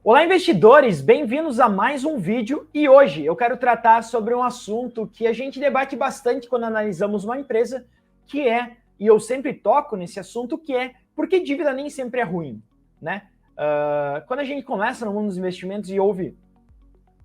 Olá, investidores! Bem-vindos a mais um vídeo e hoje eu quero tratar sobre um assunto que a gente debate bastante quando analisamos uma empresa, que é, e eu sempre toco nesse assunto, que é por que dívida nem sempre é ruim, né? Quando a gente começa no mundo dos investimentos e ouve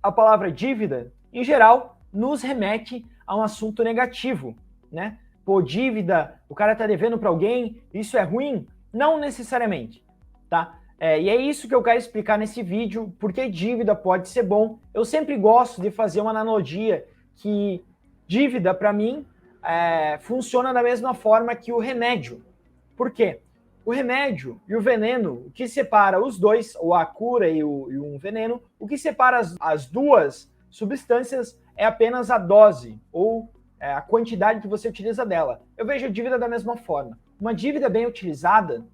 a palavra dívida, em geral, nos remete a um assunto negativo, né? Pô, dívida, o cara tá devendo para alguém, isso é ruim? Não necessariamente, tá? E é isso que eu quero explicar nesse vídeo, porque dívida pode ser bom. Eu sempre gosto de fazer uma analogia que dívida, para mim, funciona da mesma forma que o remédio. Por quê? O remédio e o veneno, o que separa os dois, ou a cura e um veneno, o que separa as duas substâncias é apenas a dose, ou a quantidade que você utiliza dela. Eu vejo a dívida da mesma forma. Uma dívida bem utilizada,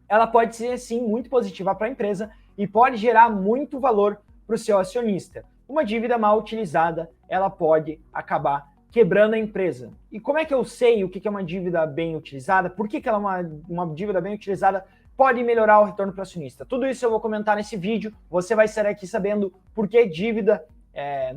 ela pode ser, sim, muito positiva para a empresa e pode gerar muito valor para o seu acionista. Uma dívida mal utilizada, ela pode acabar quebrando a empresa. E como é que eu sei o que é uma dívida bem utilizada? Por que ela é uma dívida bem utilizada pode melhorar o retorno para o acionista? Tudo isso eu vou comentar nesse vídeo. Você vai sair aqui sabendo por que dívida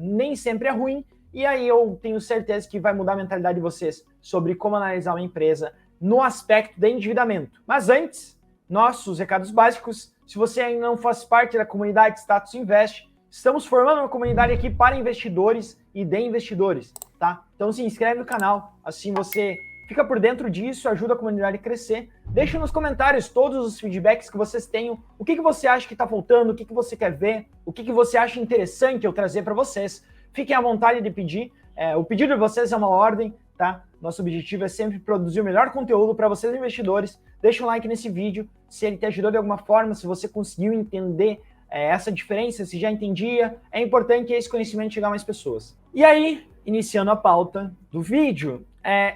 nem sempre é ruim. E aí eu tenho certeza que vai mudar a mentalidade de vocês sobre como analisar uma empresa no aspecto de endividamento. Mas antes, nossos recados básicos. Se você ainda não faz parte da comunidade Status Invest, estamos formando uma comunidade aqui para investidores e de investidores, tá? Então se inscreve no canal, assim você fica por dentro disso, ajuda a comunidade a crescer. Deixa nos comentários todos os feedbacks que vocês tenham, o que você acha que está faltando, o que você quer ver, o que você acha interessante eu trazer para vocês. Fiquem à vontade de pedir, o pedido de vocês é uma ordem, tá? Nosso objetivo é sempre produzir o melhor conteúdo para vocês investidores. Deixa um like nesse vídeo, se ele te ajudou de alguma forma, se você conseguiu entender essa diferença, se já entendia, é importante esse conhecimento chegar a mais pessoas. E aí, iniciando a pauta do vídeo,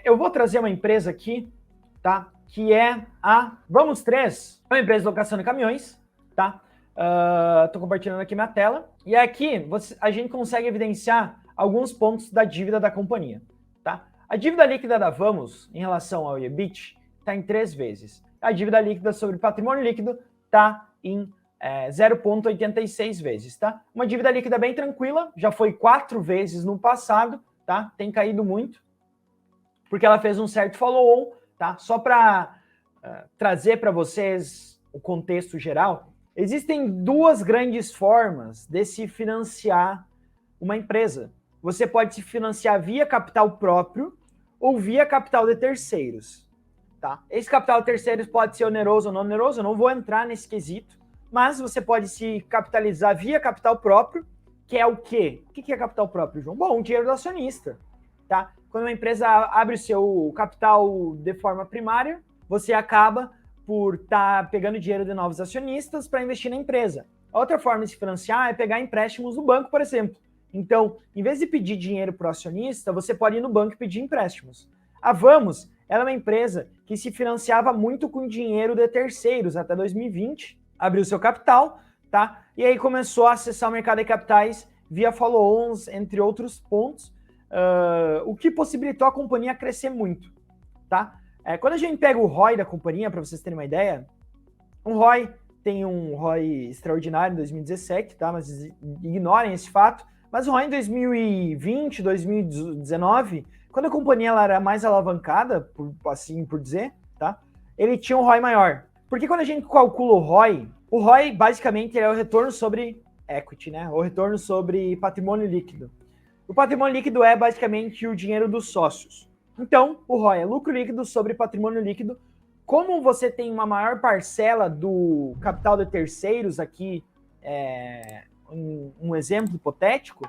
eu vou trazer uma empresa aqui, tá? Que é a Vamos 3, é uma empresa de locação de caminhões, tá? Tô compartilhando aqui minha tela, e aqui a gente consegue evidenciar alguns pontos da dívida da companhia, tá? A dívida líquida da Vamos, em relação ao EBIT, está em 3 vezes. A dívida líquida sobre patrimônio líquido está em 0,86 vezes, tá? Uma dívida líquida bem tranquila, já foi 4 vezes no passado, tá? Tem caído muito, porque ela fez um certo follow-on, tá? Só para trazer para vocês o contexto geral, existem 2 grandes formas de se financiar uma empresa. Você pode se financiar via capital próprio ou via capital de terceiros, tá? Esse capital de terceiros pode ser oneroso ou não oneroso, eu não vou entrar nesse quesito, mas você pode se capitalizar via capital próprio, que é o quê? O que é capital próprio, João? Bom, o dinheiro do acionista, tá? Quando uma empresa abre o seu capital de forma primária, você acaba por estar pegando dinheiro de novos acionistas para investir na empresa. A outra forma de se financiar é pegar empréstimos no banco, por exemplo. Então, em vez de pedir dinheiro para o acionista, você pode ir no banco e pedir empréstimos. A Vamos, ela é uma empresa que se financiava muito com dinheiro de terceiros até 2020, abriu seu capital, tá? E aí começou a acessar o mercado de capitais via follow-ons, entre outros pontos, o que possibilitou a companhia crescer muito, tá? Quando a gente pega o ROI da companhia, para vocês terem uma ideia, o ROI tem um ROI extraordinário em 2017, tá? Mas ignorem esse fato. Mas o ROI em 2020, 2019, quando a companhia ela era mais alavancada, assim por dizer, tá? Ele tinha um ROI maior. Porque quando a gente calcula o ROI basicamente é o retorno sobre equity, né? O retorno sobre patrimônio líquido. O patrimônio líquido é basicamente o dinheiro dos sócios. Então, o ROI é lucro líquido sobre patrimônio líquido. Como você tem uma maior parcela do capital de terceiros aqui, um exemplo hipotético,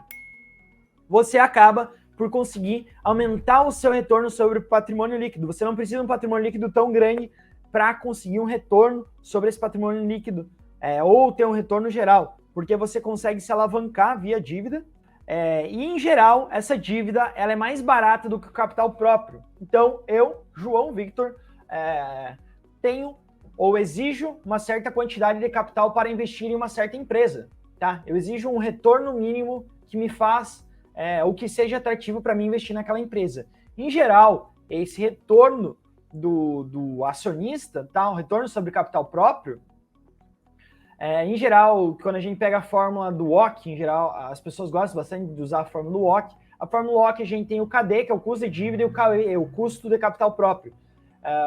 você acaba por conseguir aumentar o seu retorno sobre o patrimônio líquido. Você não precisa de um patrimônio líquido tão grande para conseguir um retorno sobre esse patrimônio líquido, ou ter um retorno geral, porque você consegue se alavancar via dívida, e em geral, essa dívida ela é mais barata do que o capital próprio. Então, eu, João Victor, tenho ou exijo uma certa quantidade de capital para investir em uma certa empresa, tá? Eu exijo um retorno mínimo que me faz, ou que seja atrativo para mim investir naquela empresa. Em geral, esse retorno do acionista, tá? O retorno sobre capital próprio, Em geral, quando a gente pega a fórmula do WOC, em geral, as pessoas gostam bastante de usar a fórmula do WOC. A fórmula do WOC a gente tem o KD, que é o custo de dívida, e o custo de capital próprio.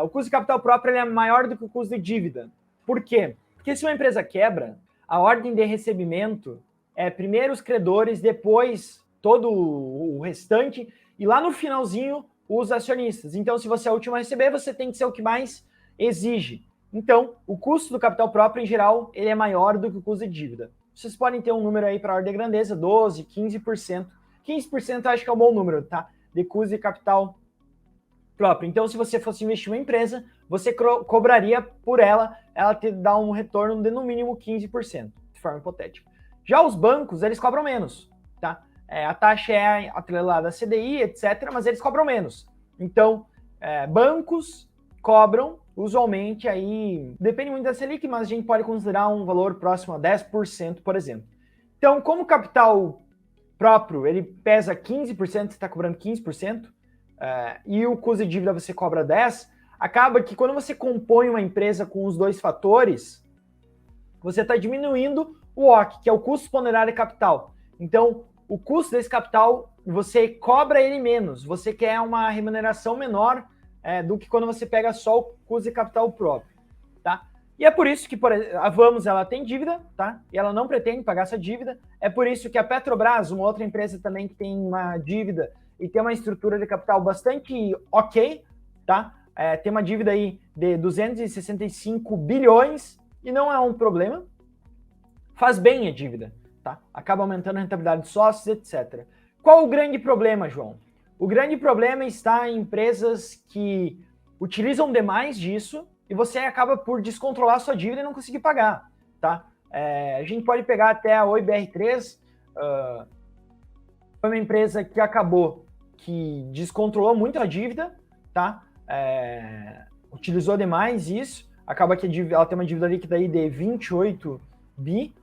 O custo de capital próprio ele é maior do que o custo de dívida. Por quê? Porque se uma empresa quebra, a ordem de recebimento é primeiro os credores, depois todo o restante, e lá no finalzinho os acionistas. Então, se você é o último a receber, você tem que ser o que mais exige. Então, o custo do capital próprio, em geral, ele é maior do que o custo de dívida. Vocês podem ter um número aí para ordem de grandeza, 12%, 15%. 15% eu acho que é um bom número, tá? De custo de capital próprio. Então, se você fosse investir em uma empresa, você cobraria por ela te dá um retorno de no mínimo 15%, de forma hipotética. Já os bancos, eles cobram menos, tá? A taxa é atrelada à CDI, etc., mas eles cobram menos. Então, bancos cobram, usualmente, aí, depende muito da Selic, mas a gente pode considerar um valor próximo a 10%, por exemplo. Então, como o capital próprio, ele pesa 15%, você está cobrando 15%, e o custo de dívida você cobra 10%, acaba que quando você compõe uma empresa com os dois fatores, você está diminuindo o OC, que é o custo ponderado de capital. Então, o custo desse capital, você cobra ele menos, você quer uma remuneração menor do que quando você pega só o custo de capital próprio, tá? E é por isso que a Vamos ela tem dívida, tá? E ela não pretende pagar essa dívida. É por isso que a Petrobras, uma outra empresa também que tem uma dívida e tem uma estrutura de capital bastante ok, tá? Tem uma dívida aí de 265 bilhões e não é um problema. Faz bem a dívida, tá? Acaba aumentando a rentabilidade de sócios, etc. Qual o grande problema, João? O grande problema está em empresas que utilizam demais disso e você acaba por descontrolar a sua dívida e não conseguir pagar, tá? A gente pode pegar até a Oi BR3, foi uma empresa que que descontrolou muito a dívida, tá? Utilizou demais isso, acaba que ela tem uma dívida líquida aí de 28 bi,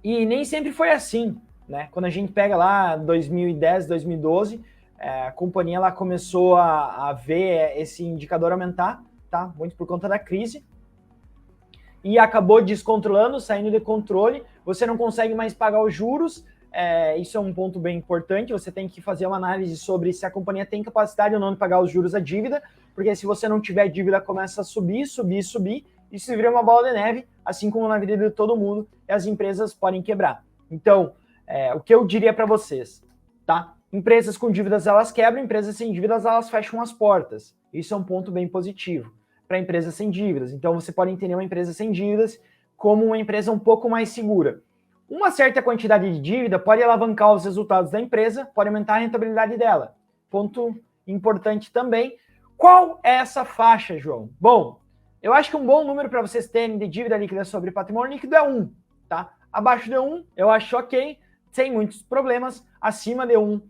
e nem sempre foi assim, né? Quando a gente pega lá 2010, 2012, a companhia ela começou a ver esse indicador aumentar, tá? Muito por conta da crise, e acabou descontrolando, saindo de controle, você não consegue mais pagar os juros, isso é um ponto bem importante, você tem que fazer uma análise sobre se a companhia tem capacidade ou não de pagar os juros da dívida, porque se você não tiver dívida, começa a subir, subir, subir, e isso vira uma bola de neve, assim como na vida de todo mundo, e as empresas podem quebrar. Então, o que eu diria para vocês, tá? Empresas com dívidas, elas quebram, empresas sem dívidas, elas fecham as portas. Isso é um ponto bem positivo para empresas sem dívidas. Então, você pode entender uma empresa sem dívidas como uma empresa um pouco mais segura. Uma certa quantidade de dívida pode alavancar os resultados da empresa, pode aumentar a rentabilidade dela. Ponto importante também. Qual é essa faixa, João? Bom, eu acho que um bom número para vocês terem de dívida líquida sobre patrimônio líquido é 1, tá? Abaixo de 1, eu acho ok, sem muitos problemas. Acima de 1,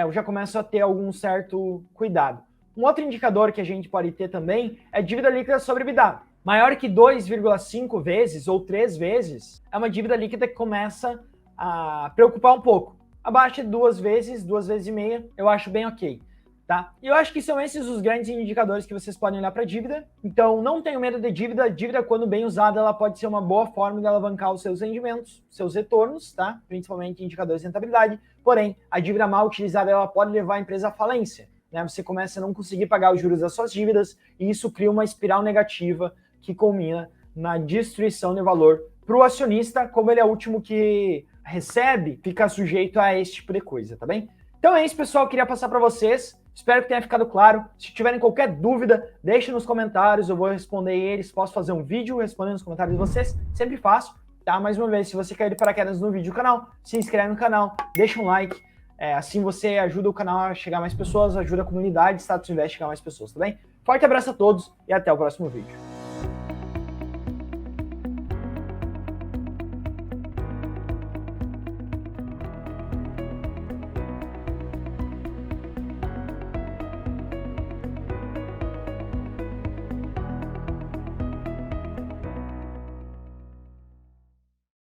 eu já começo a ter algum certo cuidado. Um outro indicador que a gente pode ter também é dívida líquida sobre EBITDA. Maior que 2,5 vezes ou 3 vezes é uma dívida líquida que começa a preocupar um pouco. Abaixo de 2 vezes e meia, eu acho bem ok. Tá? E eu acho que são esses os grandes indicadores que vocês podem olhar para a dívida. Então, não tenham medo de dívida. A dívida, quando bem usada, ela pode ser uma boa forma de alavancar os seus rendimentos, seus retornos, tá? Principalmente indicadores de rentabilidade. Porém, a dívida mal utilizada, ela pode levar a empresa à falência, né? Você começa a não conseguir pagar os juros das suas dívidas e isso cria uma espiral negativa que culmina na destruição de valor para o acionista, como ele é o último que recebe, fica sujeito a esse tipo de coisa, tá bem? Então é isso, pessoal, eu queria passar para vocês. Espero que tenha ficado claro. Se tiverem qualquer dúvida, deixem nos comentários, eu vou responder eles. Posso fazer um vídeo respondendo nos comentários de vocês, sempre faço, tá? Mais uma vez, se você cair de paraquedas no vídeo do canal, se inscreve no canal, deixa um like, assim você ajuda o canal a chegar a mais pessoas, ajuda a comunidade Status Invest a chegar a mais pessoas, tá bem? Forte abraço a todos e até o próximo vídeo.